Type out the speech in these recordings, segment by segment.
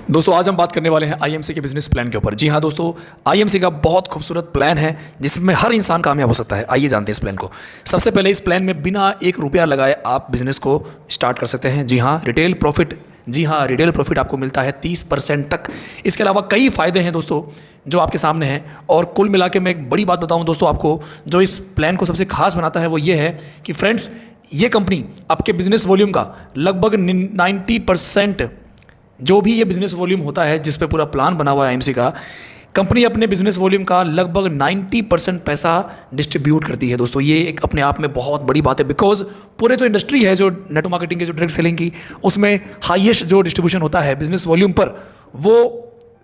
दोस्तों आज हम बात करने वाले हैं आईएमसी के बिजनेस प्लान के ऊपर। जी हाँ दोस्तों, आईएमसी का बहुत खूबसूरत प्लान है जिसमें हर इंसान कामयाब हो सकता है। आइए जानते हैं इस प्लान को। सबसे पहले इस प्लान में बिना एक रुपया लगाए आप बिजनेस को स्टार्ट कर सकते हैं। जी हाँ, रिटेल प्रॉफिट आपको मिलता है 30% तक। इसके अलावा कई फ़ायदे हैं दोस्तों जो आपके सामने हैं। और कुल मिला के मैं एक बड़ी बात बताऊँ दोस्तों आपको, जो इस प्लान को सबसे खास बनाता है वो ये है कि फ्रेंड्स, ये कंपनी आपके बिजनेस वॉल्यूम का लगभग 90% जो भी ये बिजनेस वॉल्यूम होता है जिस पे पूरा प्लान बना हुआ है आईएमसी का, कंपनी अपने बिजनेस वॉल्यूम का लगभग 90% पैसा डिस्ट्रीब्यूट करती है। दोस्तों ये एक अपने आप में बहुत बड़ी बात है, बिकॉज पूरे जो इंडस्ट्री है, जो नेटवर्क मार्केटिंग की, जो डायरेक्ट सेलिंग की, उसमें हाईएस्ट जो डिस्ट्रीब्यूशन होता है बिजनेस वॉल्यूम पर वो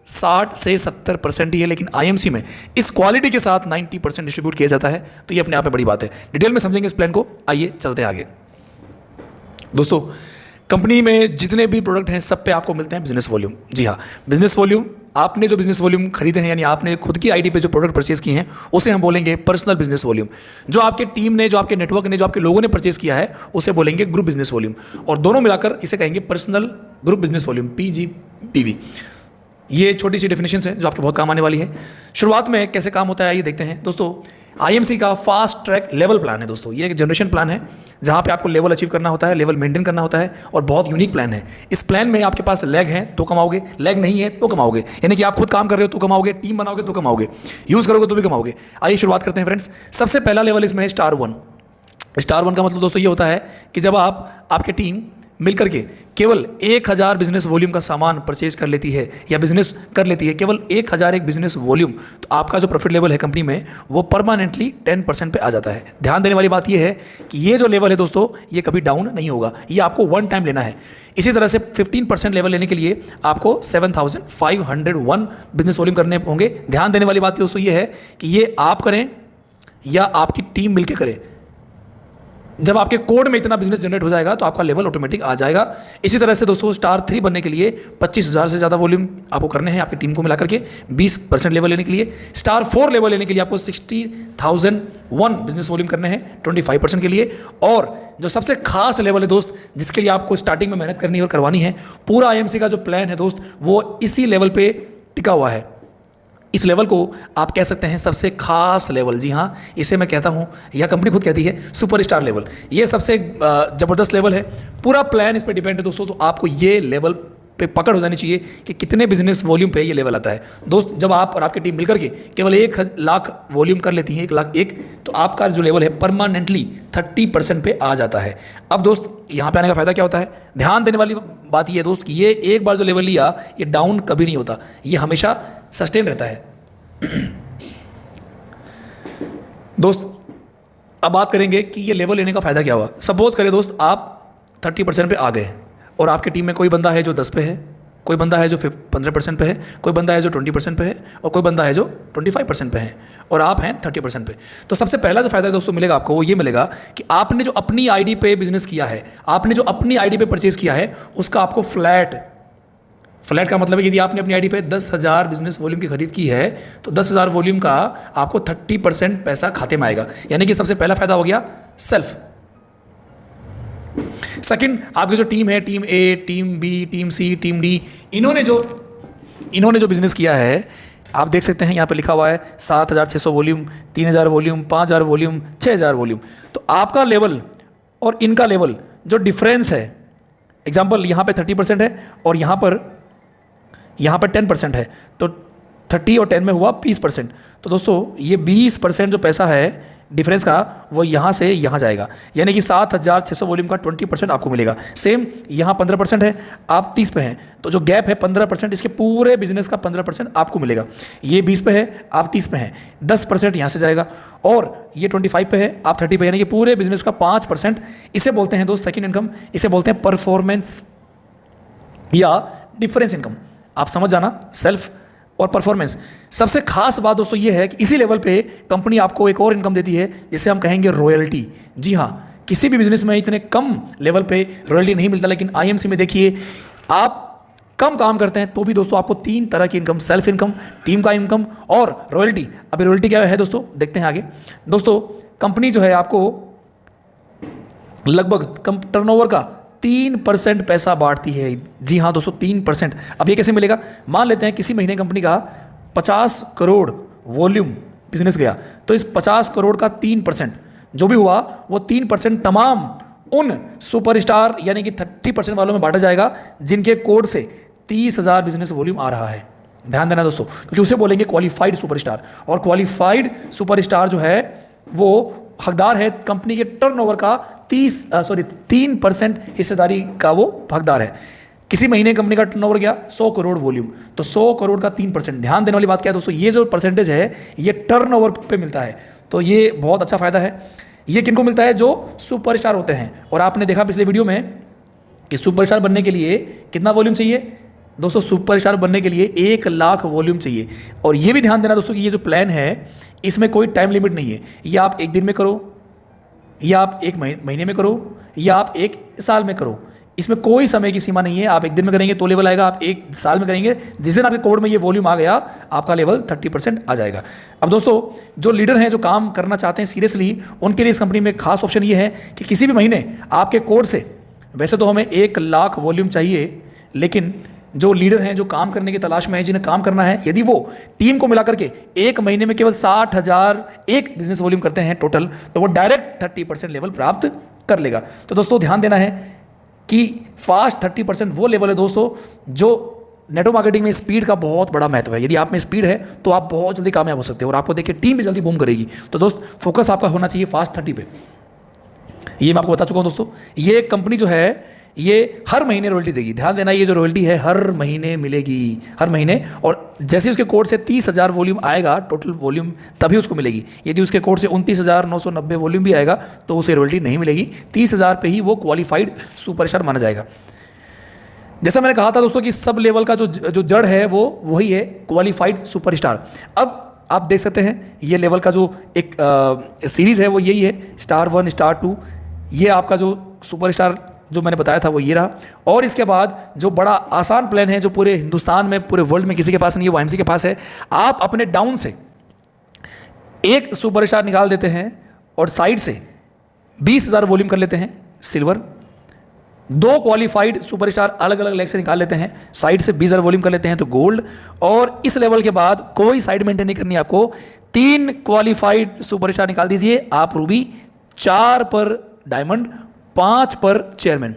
60 से 70% ही है। लेकिन आईएमसी में इस क्वालिटी के साथ 90% डिस्ट्रीब्यूट किया जाता है। तो ये अपने आप में बड़ी बात है। डिटेल में समझेंगे इस प्लान को। आइए चलते हैं आगे। दोस्तों कंपनी में जितने भी प्रोडक्ट हैं सब पे आपको मिलते हैं बिजनेस वॉल्यूम। जी हाँ, बिजनेस वॉल्यूम, आपने जो बिजनेस वॉल्यूम खरीदे हैं, यानी आपने खुद की आईडी पे जो प्रोडक्ट परचेज किए हैं, उसे हम बोलेंगे पर्सनल बिजनेस वॉल्यूम। जो आपके टीम ने, जो आपके नेटवर्क ने, जो आपके लोगों ने परचेज किया है, उसे बोलेंगे ग्रुप बिजनेस वॉल्यूम। और दोनों मिलाकर इसे कहेंगे personal group business volume, PGPV। ये छोटी सी डेफिनेशंस हैं जो आपके बहुत काम आने वाली है। शुरुआत में कैसे काम होता है ये देखते हैं। दोस्तों आईएमसी का फास्ट ट्रैक लेवल प्लान है। दोस्तों ये एक जनरेशन प्लान है जहाँ पे आपको लेवल अचीव करना होता है, लेवल मेंटेन करना होता है, और बहुत यूनिक प्लान है। इस प्लान में आपके पास लेग है तो कमाओगे, लेग नहीं है तो कमाओगे। यानी कि आप खुद काम कर रहे हो तो कमाओगे, टीम बनाओगे तो कमाओगे, यूज़ करोगे तो भी कमाओगे। आइए शुरुआत करते हैं फ्रेंड्स। सबसे पहला लेवल इसमें है स्टार 1। स्टार 1 का मतलब दोस्तों ये होता है कि जब आपकी टीम मिलकर के केवल 1000 बिजनेस वॉल्यूम का सामान परचेज कर लेती है या बिजनेस कर लेती है, केवल 1000 एक बिजनेस वॉल्यूम, तो आपका जो प्रॉफिट लेवल है कंपनी में वो परमानेंटली 10% पे आ जाता है। ध्यान देने वाली बात ये है कि ये जो लेवल है दोस्तों, ये कभी डाउन नहीं होगा, ये आपको वन टाइम लेना है। इसी तरह से 15% लेवल लेने के लिए आपको 7501 बिजनेस वॉल्यूम करने होंगे। ध्यान देने वाली बात दोस्तों ये है कि ये आप करें या आपकी टीम मिलकर करे, जब आपके कोड में इतना बिजनेस जनरेट हो जाएगा तो आपका लेवल ऑटोमेटिक आ जाएगा। इसी तरह से दोस्तों स्टार 3 बनने के लिए 25,000 से ज़्यादा वॉल्यूम आपको करने हैं आपकी टीम को मिलाकर के। 20% लेवल लेने के लिए, स्टार 4 लेवल लेने के लिए आपको 60,001 बिजनेस वॉल्यूम करने हैं 25% के लिए। और जो सबसे खास लेवल है दोस्त, जिसके लिए आपको स्टार्टिंग में मेहनत करनी है और करवानी है, पूरा आईएमसी का जो प्लान है दोस्त, वो इसी लेवल पे टिका हुआ है। इस लेवल को आप कह सकते हैं सबसे खास लेवल। जी हाँ, इसे मैं कहता हूँ, यह कंपनी खुद कहती है सुपरस्टार लेवल। ये सबसे ज़बरदस्त लेवल है। पूरा प्लान इस पर डिपेंड है दोस्तों। तो आपको ये लेवल पे पकड़ हो जानी चाहिए कि कितने बिजनेस वॉल्यूम पे ये लेवल आता है। दोस्त जब आप और आपकी टीम मिलकर के केवल 1 लाख वॉल्यूम कर लेती है, 1 लाख 1, तो आपका जो लेवल है परमानेंटली 30% पे आ जाता है। अब दोस्त यहाँ पे आने का फ़ायदा क्या होता है? ध्यान देने वाली बात ये है दोस्त कि ये एक बार जो लेवल लिया, ये डाउन कभी नहीं होता, ये हमेशा सस्टेन रहता है। दोस्त अब बात करेंगे कि ये लेवल लेने का फ़ायदा क्या हुआ। सपोज करें दोस्त आप 30% पे आ गए और आपकी टीम में कोई बंदा है जो 10 पे है, कोई बंदा है जो 15% पे है, कोई बंदा है जो 20% पे है, और कोई बंदा है जो 25% पे है, और आप हैं 30% पे। तो सबसे पहला जो फ़ायदा दोस्तों मिलेगा आपको, वो ये मिलेगा कि आपने जो अपनी आईडी पे बिजनेस किया है, आपने जो अपनी आईडी पे परचेज़ किया है, उसका आपको फ्लैट का मतलब है, यदि आपने अपनी आईडी पे 10,000 बिजनेस वॉल्यूम की खरीद की है तो 10,000 वॉल्यूम का आपको 30% पैसा खाते में आएगा। यानी कि सबसे पहला फायदा हो गया सेल्फ। सेकंड, आपकी जो टीम है, टीम ए, टीम बी, टीम सी, टीम डी, इन्होंने जो बिजनेस किया है, आप देख सकते हैं यहाँ पे लिखा हुआ है 7,600 वॉल्यूम, 3,000 वॉल्यूम, 5,000 वॉल्यूम, 6,000 वॉल्यूम। तो आपका लेवल और इनका लेवल जो डिफरेंस है, एग्जाम्पल यहाँ पे 30% है और यहाँ पर 10% है, तो 30 और 10 में हुआ 20%। तो दोस्तों ये 20% जो पैसा है डिफरेंस का, वो यहाँ से यहाँ जाएगा। यानी कि 7,600 वॉल्यूम का 20% आपको मिलेगा। सेम यहाँ 15% है, आप 30 पे हैं, तो जो गैप है 15%, इसके पूरे बिजनेस का 15% आपको मिलेगा। ये 20 पे है, आप 30 पे हैं, 10% यहाँ से जाएगा, और ये 25 पे है, आप 30 पे, यानी कि पूरे बिजनेस का 5%। इसे बोलते हैं दोस्त सेकेंड इनकम, इसे बोलते हैं परफॉर्मेंस या डिफरेंस इनकम। आप समझ जाना, सेल्फ और परफॉर्मेंस। सबसे खास बात दोस्तों ये है कि इसी लेवल पे कंपनी आपको एक और इनकम देती है जिसे हम कहेंगे रॉयल्टी। जी हाँ, किसी भी बिजनेस में इतने कम लेवल पे रॉयल्टी नहीं मिलता, लेकिन आईएमसी में देखिए, आप कम काम करते हैं तो भी दोस्तों आपको 3 तरह की इनकम, सेल्फ इनकम, टीम का इनकम और रॉयल्टी। अभी रॉयल्टी क्या है दोस्तों, देखते हैं आगे। दोस्तों कंपनी जो है आपको लगभग टर्नओवर का 3% पैसा बांटती है। जी हाँ दोस्तों, 3%। अब ये कैसे मिलेगा? मान लेते हैं किसी महीने कंपनी का 50 करोड़ वॉल्यूम बिजनेस गया, तो इस 50 करोड़ का 3% जो भी हुआ वो 3% तमाम उन सुपरस्टार यानी कि 30% वालों में बांटा जाएगा जिनके कोड से 30,000 बिजनेस वॉल्यूम आ रहा है। ध्यान देना दोस्तों, क्योंकि उसे बोलेंगे क्वालिफाइड सुपरस्टार, और क्वालिफाइड सुपरस्टार जो है वो हकदार है कंपनी के टर्नओवर का 3% हिस्सेदारी का, वो हकदार है। किसी महीने कंपनी का टर्नओवर गया 100 करोड़ वॉल्यूम, तो 100 करोड़ का 3%। ध्यान देने वाली बात क्या है दोस्तों, ये जो परसेंटेज है ये टर्नओवर पे मिलता है, तो ये बहुत अच्छा फायदा है। ये किनको मिलता है? जो सुपरस्टार होते हैं। और आपने देखा पिछले वीडियो में कि सुपरस्टार बनने के लिए कितना वॉल्यूम चाहिए दोस्तों? सुपरस्टार बनने के लिए 1 लाख वॉल्यूम चाहिए। और ये भी ध्यान देना दोस्तों कि ये जो प्लान है इसमें कोई टाइम लिमिट नहीं है। ये आप 1 दिन में करो, या आप 1 महीने में करो, या आप 1 साल में करो, इसमें कोई समय की सीमा नहीं है। आप 1 दिन में करेंगे तो लेवल आएगा, आप 1 साल में करेंगे, जिस दिन आपके कोड में ये वॉल्यूम आ गया आपका लेवल 30% आ जाएगा। अब दोस्तों जो लीडर हैं, जो काम करना चाहते हैं सीरियसली, उनके लिए इस कंपनी में खास ऑप्शन ये है कि किसी भी महीने आपके कोड से, वैसे तो हमें 1 लाख वॉल्यूम चाहिए, लेकिन जो लीडर हैं जो काम करने की तलाश में है, जिन्हें काम करना है, यदि वो टीम को मिलाकर के 1 महीने में केवल 60,000 एक बिजनेस वॉल्यूम करते हैं टोटल, तो वो डायरेक्ट 30% लेवल प्राप्त कर लेगा। तो दोस्तों ध्यान देना है कि फास्ट 30% वो लेवल है दोस्तों जो नेटवर्क मार्केटिंग में स्पीड का बहुत बड़ा महत्व है। यदि आप में स्पीड है तो आप बहुत जल्दी कामयाब हो सकते हो, और आपको देखिए टीम भी जल्दी बूम करेगी। तो दोस्त फोकस आपका होना चाहिए फास्ट 30 पे। ये मैं आपको बता चुका हूँ दोस्तों। ये कंपनी जो है ये हर महीने रॉयल्टी देगी। ध्यान देना, ये जो रॉयल्टी है हर महीने मिलेगी, हर महीने। और जैसे उसके कोड से 30,000 वॉल्यूम आएगा टोटल वॉल्यूम, तभी उसको मिलेगी। यदि उसके कोड से 29,990 वॉल्यूम भी आएगा तो उसे रॉयल्टी नहीं मिलेगी। 30,000 पे ही वो क्वालिफाइड सुपरस्टार माना जाएगा। जैसा मैंने कहा था दोस्तों कि सब लेवल का जो जड़ है वो वही है, क्वालिफाइड सुपरस्टार। अब आप देख सकते हैं ये लेवल का जो एक सीरीज़ है वो यही है, स्टार 1, स्टार 2। ये आपका जो सुपरस्टार जो मैंने बताया था वो ये रहा। और इसके बाद जो बड़ा आसान प्लान है, जो पूरे हिंदुस्तान में, पूरे वर्ल्ड में किसी के पास नहीं है, वो IMC के पास है। आप अपने डाउन से 1 सुपरस्टार निकाल देते हैं और साइड से 20,000 वॉल्यूम कर लेते हैं सिल्वर। 2 क्वालिफाइड सुपरस्टार अलग अलग लेग से निकाल लेते हैं, साइड से 20,000 वॉल्यूम कर लेते हैं तो गोल्ड। और इस लेवल के बाद कोई साइड मेंटेन नहीं करनी आपको, 3 क्वालिफाइड सुपरस्टार निकाल दीजिए आप रूबी, 4 पर डायमंड, 5 पर चेयरमैन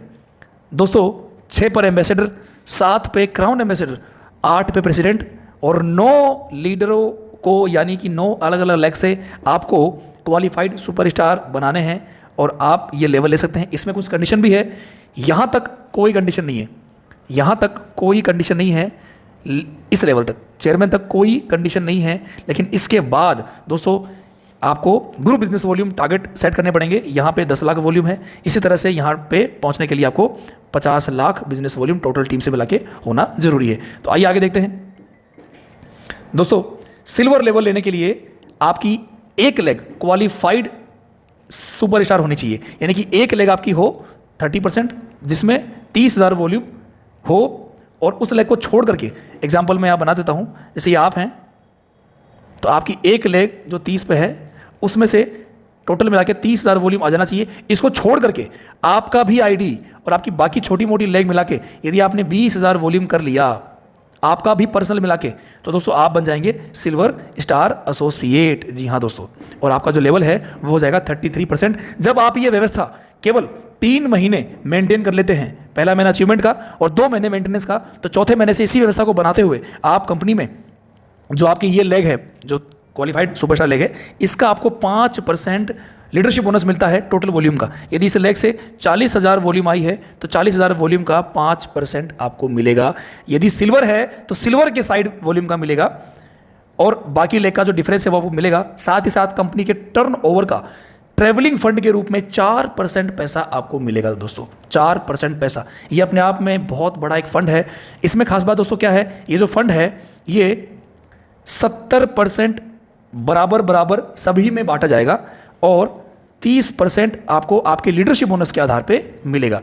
दोस्तों, 6 पर एम्बेसडर, 7 पे क्राउन एम्बेसडर, 8 पे प्रेसिडेंट, और 9 लीडरों को यानी कि 9 अलग अलग लेग से आपको क्वालिफाइड सुपरस्टार बनाने हैं। और आप ये लेवल ले सकते हैं। इसमें कुछ कंडीशन भी है, यहाँ तक कोई कंडीशन नहीं है, यहाँ तक कोई कंडीशन नहीं है, इस लेवल तक चेयरमैन तक कोई कंडीशन नहीं है। लेकिन इसके बाद दोस्तों आपको group business volume target set करने पड़ेंगे। यहाँ पे 10 लाख वॉल्यूम है, इसी तरह से यहाँ पे पहुँचने के लिए आपको 50 lakh business volume total team से मिला के होना जरूरी है। तो आइए आगे देखते हैं दोस्तों। सिल्वर लेवल लेने के लिए आपकी 1 लेग क्वालिफाइड सुपरस्टार होनी चाहिए, यानी कि 1 लेग आपकी हो 30% जिसमें 30,000 वॉल्यूम हो। और उस लेग को छोड़ करके एग्जाम्पल मैं यहाँ बना देता हूँ, जैसे ये आप हैं तो आपकी 1 लेग जो 30 पे है उसमें से टोटल मिला के 30,000 वॉल्यूम आ जाना चाहिए। इसको छोड़ करके आपका भी आईडी और आपकी बाकी छोटी मोटी लेग मिला के यदि आपने 20,000 वॉल्यूम कर लिया, आपका भी पर्सनल मिला के, तो दोस्तों आप बन जाएंगे सिल्वर स्टार एसोसिएट। जी हाँ दोस्तों, और आपका जो लेवल है वो हो जाएगा 33%। जब आप ये व्यवस्था केवल 3 महीने मेंटेन कर लेते हैं, पहला महीना अचीवमेंट का और 2 महीने मेंटेनेंस का, तो चौथे महीने से इसी व्यवस्था को बनाते हुए आप कंपनी में जो आपकी ये लेग है, जो क्वालिफाइड सुपरस्टार लेग है, इसका आपको 5% लीडरशिप बोनस मिलता है टोटल वॉल्यूम का। यदि इस लेग से 40,000 वॉल्यूम आई है तो 40,000 वॉल्यूम का 5% आपको मिलेगा। यदि सिल्वर है तो सिल्वर के साइड वॉल्यूम का मिलेगा, और बाकी लेग का जो डिफरेंस है वो आपको मिलेगा। साथ ही साथ कंपनी के टर्नओवर का ट्रेवलिंग फंड के रूप में 4% पैसा आपको मिलेगा दोस्तों, 4% पैसा। ये अपने आप में बहुत बड़ा एक फंड है। इसमें खास बात दोस्तों क्या है, ये जो फंड है ये 70% बराबर बराबर सभी में बांटा जाएगा, और 30% आपको आपके लीडरशिप बोनस के आधार पे मिलेगा।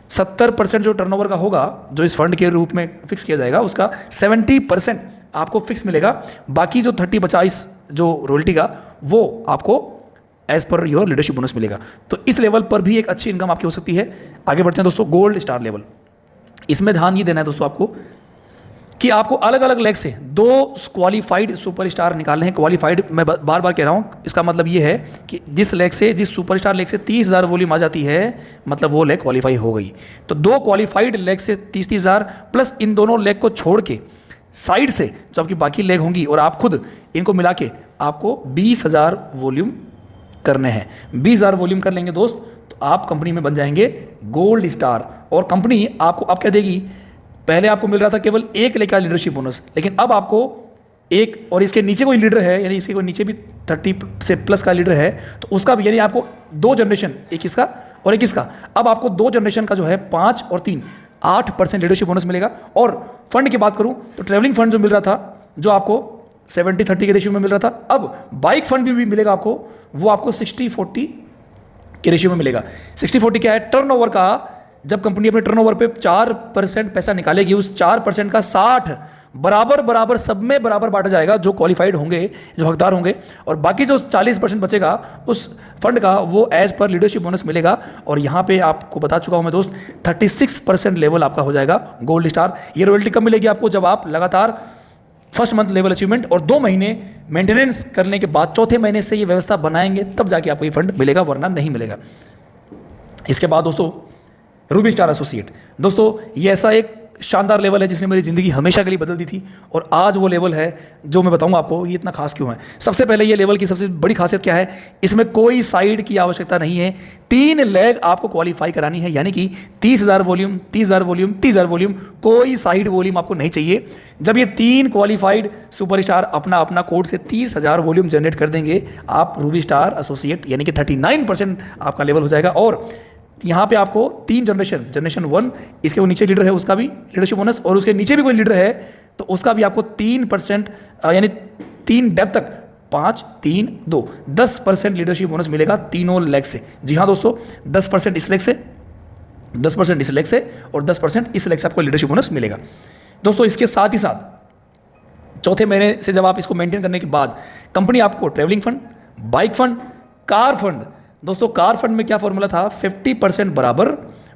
70% जो टर्नओवर का होगा, जो इस फंड के रूप में फिक्स किया जाएगा, उसका 70% आपको फिक्स मिलेगा। बाकी जो 30-50 जो रॉयल्टी का, वो आपको as per your leadership bonus मिलेगा। तो इस लेवल पर भी एक अच्छी इनकम आपकी हो सकती है। आगे बढ़ते हैं दोस्तों, गोल्ड स्टार लेवल। इसमें ध्यान ये देना है दोस्तों आपको कि आपको अलग अलग लेग से 2 क्वालिफाइड सुपरस्टार निकालने हैं। क्वालिफाइड मैं बार बार कह रहा हूँ, इसका मतलब ये है कि जिस सुपरस्टार लेग से 30,000 वॉल्यूम आ जाती है, मतलब वो लेग क्वालिफाई हो गई। तो 2 क्वालिफाइड लेग से 30,000 प्लस इन दोनों लेग को छोड़ के साइड से जो आपकी बाकी लेग होंगी और आप खुद इनको मिला के आपको 20,000 वॉल्यूम करने हैं। 20,000 वॉल्यूम कर लेंगे दोस्त तो आप कंपनी में बन जाएंगे गोल्ड स्टार। और कंपनी आपको अब क्या देगी, पहले आपको मिल रहा था केवल 1 लेग का लीडरशिप बोनस, लेकिन अब आपको 1 और इसके नीचे कोई लीडर है, यानी इसके कोई नीचे भी 30 से प्लस का लीडर है तो उसका भी, यानी आपको 2 जनरेशन, एक इसका और एक इसका, अब आपको 2 जनरेशन का जो है 5 और 3 8% लीडरशिप बोनस मिलेगा। और फंड की बात करूं तो ट्रैवलिंग फंड जो मिल रहा था, जो आपको 70-30 के रेशियो में मिल रहा था, अब बाइक फंड भी मिलेगा आपको, वो आपको 60-40 के रेशियो में मिलेगा। 60-40 क्या है, टर्नओवर का, जब कंपनी अपने टर्नओवर पे 4% पैसा निकालेगी, उस 4% का 60 बराबर सब में बराबर बांटा जाएगा, जो क्वालिफाइड होंगे, जो हकदार होंगे, और बाकी जो 40% बचेगा उस फंड का, वो एज पर लीडरशिप बोनस मिलेगा। और यहाँ पे आपको बता चुका हूँ मैं दोस्त, 36% लेवल आपका हो जाएगा गोल्ड स्टार। ये रॉयल्टी कब मिलेगी आपको, जब आप लगातार फर्स्ट मंथ लेवल अचीवमेंट और 2 महीने मेंटेनेंस करने के बाद 4थे महीने से ये व्यवस्था बनाएंगे, तब जाके आपको ये फंड मिलेगा, वरना नहीं मिलेगा। इसके बाद दोस्तों रूबी स्टार एसोसिएट। दोस्तों ये ऐसा एक शानदार लेवल है जिसने मेरी ज़िंदगी हमेशा के लिए बदल दी थी, और आज वो लेवल है जो मैं बताऊंगा आपको ये इतना खास क्यों है। सबसे पहले ये लेवल की सबसे बड़ी खासियत क्या है, इसमें कोई साइड की आवश्यकता नहीं है। 3 लेग आपको क्वालिफाई करानी है, यानी कि 30,000 वॉल्यूम, 30,000 वॉल्यूम, 30,000 वॉल्यूम, कोई साइड वॉल्यूम आपको नहीं चाहिए। जब ये 3 क्वालिफाइड सुपरस्टार अपना अपना कोड से 30,000 वॉल्यूम जनरेट कर देंगे, आप रूबी स्टार एसोसिएट यानी कि 39% आपका लेवल हो जाएगा। और यहाँ पे आपको 3 जनरेशन 1, इसके वो नीचे लीडर है उसका भी लीडरशिप बोनस, और उसके नीचे भी कोई लीडर है तो उसका भी आपको 3% यानी 3 डेप्थ तक 5, 3, 2 10% लीडरशिप बोनस मिलेगा तीनों लेग से। जी हाँ दोस्तों, 10% इस लेग से, 10% इस लेग से और 10% इस लेग से आपको लीडरशिप बोनस मिलेगा। दोस्तों इसके साथ ही साथ 4थे महीने से जब आप इसको मेंटेन करने के बाद कंपनी आपको travelling fund, bike fund, car fund, दोस्तों कार फंड में क्या फॉर्मूला था, 50% बराबर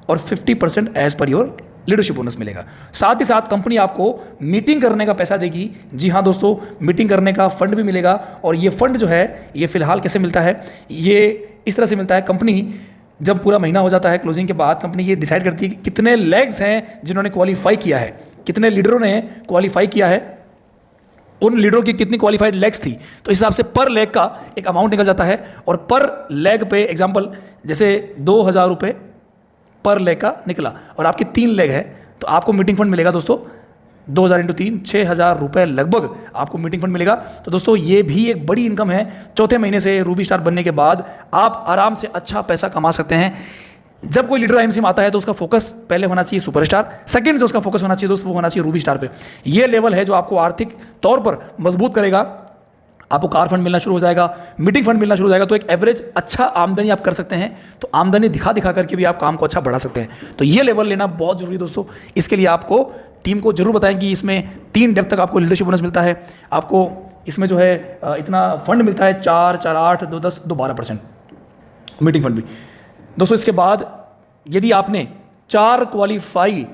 और 50% as per your leadership bonus मिलेगा। साथ ही साथ कंपनी आपको मीटिंग करने का पैसा देगी। जी हाँ दोस्तों, मीटिंग करने का फंड भी मिलेगा। और ये फंड जो है ये फिलहाल कैसे मिलता है, ये इस तरह से मिलता है, कंपनी जब पूरा महीना हो जाता है क्लोजिंग के बाद, कंपनी ये डिसाइड करती है कि कितने लेग्स हैं जिन्होंने क्वालिफाई किया है, कितने लीडरों ने क्वालिफाई किया है, उन लीडरों की कितनी क्वालिफाइड लेग्स थी, तो इस हिसाब से पर लेग का एक अमाउंट निकल जाता है। और पर लेग पे एग्जांपल जैसे 2,000 रुपये पर लेग का निकला और आपकी 3 लेग है तो आपको मीटिंग फंड मिलेगा दोस्तों 2,000 × 3 6,000 रुपये लगभग आपको मीटिंग फंड मिलेगा। तो दोस्तों ये भी एक बड़ी इनकम है। 4थे महीने से रूबी स्टार बनने के बाद आप आराम से अच्छा पैसा कमा सकते हैं। जब कोई लीडर आईएमसी में आता है तो उसका फोकस पहले होना चाहिए सुपरस्टार, सेकंड जो उसका फोकस होना चाहिए दोस्त वो होना चाहिए रूबी स्टार पे। ये लेवल है जो आपको आर्थिक तौर पर मजबूत करेगा। आपको कार फंड मिलना शुरू हो जाएगा, मीटिंग फंड मिलना शुरू हो जाएगा, तो एक एवरेज अच्छा आमदनी आप कर सकते हैं। तो आमदनी दिखा दिखा करके भी आप काम को अच्छा बढ़ा सकते हैं। तो ये लेवल लेना बहुत जरूरी है दोस्तों। इसके लिए आपको टीम को जरूर बताएं कि इसमें 3 डेप्थ तक आपको लीडरशिप बोनस मिलता है। आपको इसमें जो है इतना फंड मिलता है, 4, 4, 8, 2, 10, 2, 12% मीटिंग फंड भी। दोस्तों इसके बाद यदि आपने 4 क्वालिफाई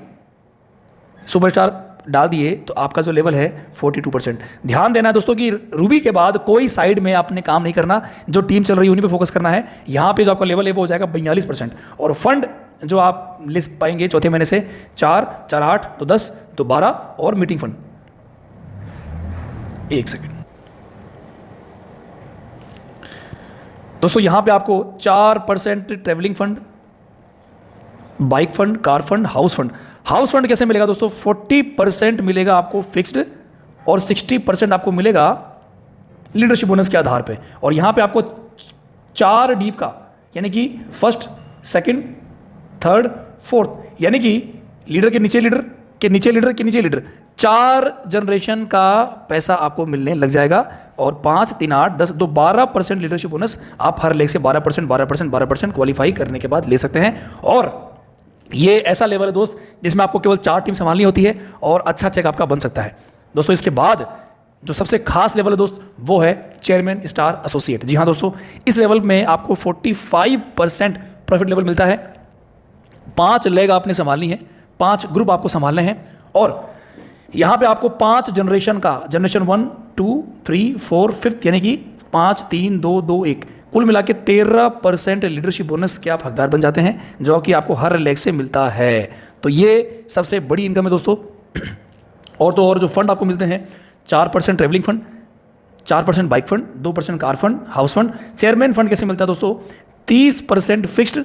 सुपरस्टार डाल दिए तो आपका जो लेवल है 42%। ध्यान देना है दोस्तों कि रूबी के बाद कोई साइड में आपने काम नहीं करना, जो टीम चल रही है उन्हीं पे फोकस करना है। यहाँ पे जो आपका लेवल है वो हो जाएगा 42%। और फंड जो आप लिस्ट पाएंगे 4थे महीने से 4, 4, 8, तो 10, तो 12 और मीटिंग फंड। एक सेकेंड दोस्तों, यहाँ पे आपको 4% travelling fund, bike fund, car fund, house fund. House fund कैसे मिलेगा दोस्तों, 40% मिलेगा आपको फिक्स्ड और 60% आपको मिलेगा लीडरशिप बोनस के आधार पे। और यहां पे आपको 4 डीप का, यानी कि फर्स्ट, सेकंड, थर्ड, फोर्थ, यानी कि लीडर के नीचे लीडर के नीचे लीडर के नीचे लीडर, 4 जनरेशन का पैसा आपको मिलने लग जाएगा। और 5, 3, 8, 10, 2, 12% लीडरशिप बोनस आप हर लेग से 12%, 12%, 12% क्वालिफाई करने के बाद ले सकते हैं। और ये ऐसा लेवल है दोस्त जिसमें आपको केवल 4 टीम संभालनी होती है और अच्छा चेक आपका बन सकता है। दोस्तों इसके बाद जो सबसे खास लेवल है दोस्त वो है चेयरमैन स्टार एसोसिएट। जी हाँ दोस्तों, इस लेवल में आपको 45% प्रॉफिट लेवल मिलता है। 5 लेग आपने संभालनी है, 5 ग्रुप आपको संभालने हैं और यहाँ पे आपको 5 जनरेशन का, जनरेशन 1 2 3 4 5 यानी कि 5 3 2 2 1 कुल मिला के 13% लीडरशिप बोनस के आप हकदार बन जाते हैं, जो कि आपको हर लेग से मिलता है। तो ये सबसे बड़ी इनकम है दोस्तों। और तो और जो फंड आपको मिलते हैं, 4% travelling fund, 4% bike fund, 2% car fund, house fund. Chairman fund कैसे मिलता है दोस्तों, 30% फिक्स्ड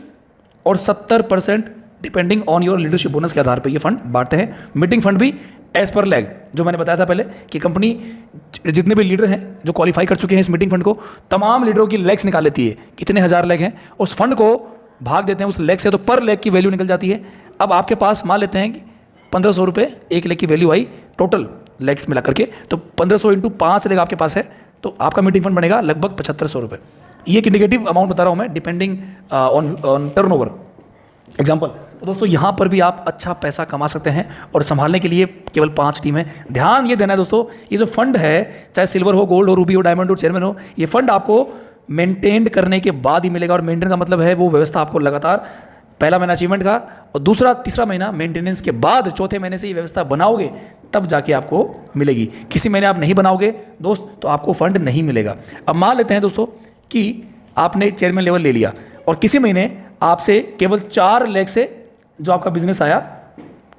और 70% depending on your leadership bonus के आधार पर ये फंड बांटते हैं। मीटिंग फंड भी एज पर लेग, जो मैंने बताया था पहले कि कंपनी जितने भी लीडर हैं जो क्वालिफाई कर चुके हैं इस मीटिंग फंड को, तमाम लीडरों की लेग्स निकाल लेती है, कितने हज़ार लेग हैं, उस फंड को भाग देते हैं उस लेग से, तो पर लेग की वैल्यू निकल जाती है। अब आपके पास मान लेते हैं कि 1500 रुपये एक लेग की वैल्यू आई टोटल लेग्स मिला करके, तो 1500 इंटू 5 लेग आपके पास है, तो आपका मीटिंग फंड बनेगा लगभग 7500 रुपये। ये एक इंडिकेटिव अमाउंट बता रहा हूँ मैं, डिपेंडिंग ऑन टर्नओवर एग्जाम्पल। तो दोस्तों यहाँ पर भी आप अच्छा पैसा कमा सकते हैं और संभालने के लिए केवल 5 टीम है। ध्यान ये देना है दोस्तों, ये जो फंड है, चाहे सिल्वर हो, गोल्ड हो, रूबी हो, डायमंड हो, चेयरमैन हो, ये फंड आपको मेंटेन करने के बाद ही मिलेगा। और मेंटेन का मतलब है वो व्यवस्था आपको लगातार, पहला महीना अचीवमेंट का और दूसरा तीसरा महीना मेंटेनेंस के बाद, चौथे महीने से ये व्यवस्था बनाओगे तब जाके आपको मिलेगी। किसी महीने आप नहीं बनाओगे दोस्त तो आपको फंड नहीं मिलेगा। अब मान लेते हैं दोस्तों कि आपने चेयरमैन लेवल ले लिया और किसी महीने आपसे केवल 4 लेग से जो आपका बिजनेस आया,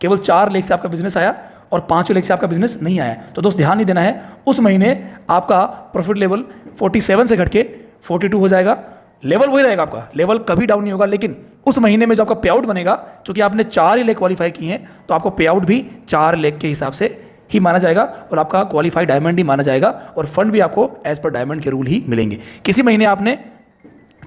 केवल 4 लेग से आपका बिजनेस आया और 5 लेग से आपका बिजनेस नहीं आया, तो दोस्त ध्यान नहीं देना है, उस महीने आपका प्रॉफिट लेवल 47 से घट के 42 हो जाएगा। लेवल वही रहेगा आपका, लेवल कभी डाउन नहीं होगा, लेकिन उस महीने में जो आपका पे आउट बनेगा, क्योंकि आपने 4 ही लेग क्वालिफाई किए हैं, तो आपको पे आउट भी 4 लेग के हिसाब से ही माना जाएगा और आपका क्वालिफाइड डायमंड ही माना जाएगा और फंड भी आपको एज पर डायमंड के रूल ही मिलेंगे। किसी महीने आपने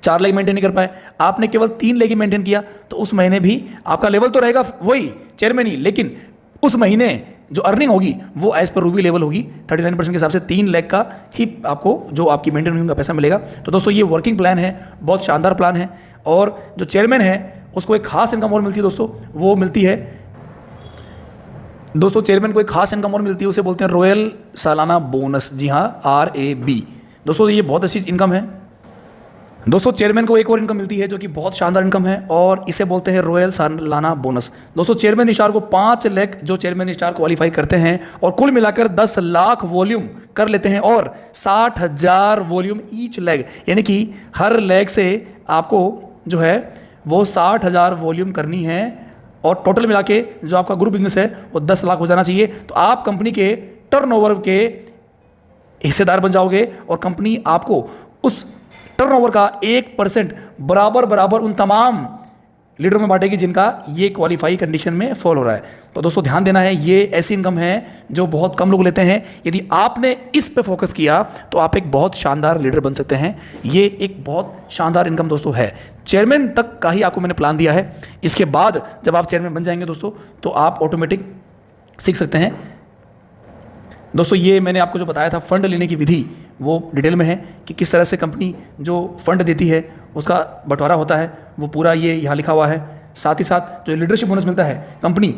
4 लेग मेंटेन नहीं कर पाए, आपने केवल 3 लेग ही मेंटेन किया, तो उस महीने भी आपका लेवल तो रहेगा वही चेयरमैन ही, लेकिन उस महीने जो अर्निंग होगी वो एज पर रूबी लेवल होगी। 39% के हिसाब से 3 लेग का ही आपको जो आपकी मेंटेन का पैसा मिलेगा। तो दोस्तों ये वर्किंग प्लान है, बहुत शानदार प्लान है। और जो चेयरमैन है उसको एक खास इनकम और मिलती है दोस्तों, वो मिलती है दोस्तों, चेयरमैन को एक खास इनकम और मिलती है, उसे बोलते हैं रॉयल सालाना बोनस। जी हाँ, RAB। दोस्तों ये बहुत अच्छी इनकम है। दोस्तों चेयरमैन को एक और इनकम मिलती है जो कि बहुत शानदार इनकम है और इसे बोलते हैं रॉयल सालाना बोनस। दोस्तों चेयरमैन स्टार को 5 लेग जो चेयरमैन स्टार क्वालिफाई करते हैं और कुल मिलाकर 10 लाख वॉल्यूम कर लेते हैं और 60,000 वॉल्यूम ईच लेग, यानी कि हर लेग से आपको जो है वो 60,000 वॉल्यूम करनी है और टोटल मिला के जो आपका ग्रुप बिजनेस है वो 10 लाख हो जाना चाहिए। तो आप कंपनी के टर्नओवर के हिस्सेदार बन जाओगे और कंपनी आपको उस टर्नओवर का 1% बराबर उन तमाम लीडरों में बांटेगी जिनका ये क्वालिफाई कंडीशन में फॉल हो रहा है। तो दोस्तों ध्यान देना है, ये ऐसी इनकम है जो बहुत कम लोग लेते हैं। यदि आपने इस पे फोकस किया तो आप एक बहुत शानदार लीडर बन सकते हैं। ये एक बहुत शानदार इनकम दोस्तों है। चेयरमैन तक का ही आपको मैंने प्लान दिया है, इसके बाद जब आप चेयरमैन बन जाएंगे दोस्तों तो आप ऑटोमेटिक सीख सकते हैं। दोस्तों ये मैंने आपको जो बताया था फंड लेने की विधि, वो डिटेल में है कि किस तरह से कंपनी जो फंड देती है उसका बंटवारा होता है, वो पूरा ये यहाँ लिखा हुआ है। साथ ही साथ जो लीडरशिप बोनस मिलता है, कंपनी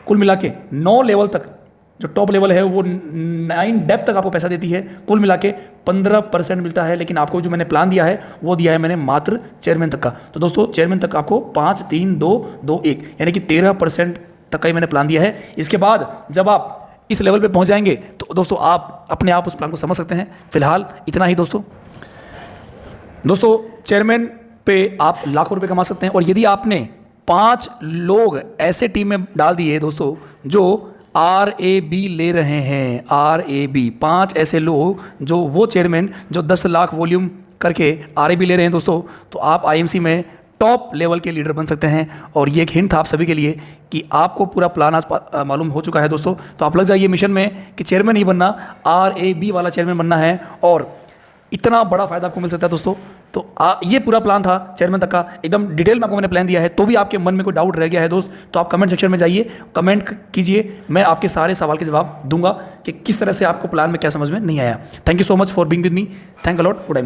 कुल मिला के 9 लेवल तक, जो टॉप लेवल है वो 9 डेप्थ तक आपको पैसा देती है, कुल मिला के 15% मिलता है। लेकिन आपको जो मैंने प्लान दिया है वो दिया है मैंने मात्र चेयरमैन तक का। तो दोस्तों चेयरमैन तक आपको 5 3 2 2 1 यानी कि 13% तक का ही मैंने प्लान दिया है। इसके बाद जब आप इस लेवल पे पहुंच जाएंगे तो दोस्तों आप अपने आप उस प्लान को समझ सकते हैं। फिलहाल इतना ही दोस्तों चेयरमैन पे आप लाखों रुपए कमा सकते हैं। और यदि आपने 5 लोग ऐसे टीम में डाल दिए दोस्तों जो RAB ले रहे हैं, RAB 5 ऐसे लोग जो वो चेयरमैन जो 10 लाख वॉल्यूम करके RAB ले रहे हैं दोस्तों, तो आप IMC में टॉप लेवल के लीडर बन सकते हैं। और ये एक हिंट था आप सभी के लिए कि आपको पूरा प्लान आज मालूम हो चुका है दोस्तों। तो आप लग जाइए मिशन में कि चेयरमैन नहीं बनना, RAB वाला चेयरमैन बनना है और इतना बड़ा फायदा आपको मिल सकता है दोस्तों। तो ये पूरा प्लान था चेयरमैन तक का, एकदम डिटेल में आपको मैंने प्लान दिया है। तो भी आपके मन में कोई डाउट रह गया है दोस्त, तो आप कमेंट सेक्शन में जाइए, कमेंट कीजिए, मैं आपके सारे सवाल के जवाब दूंगा कि किस तरह से आपको प्लान में क्या समझ में नहीं आया। Thank you so much for being with me. Thank a lot. Good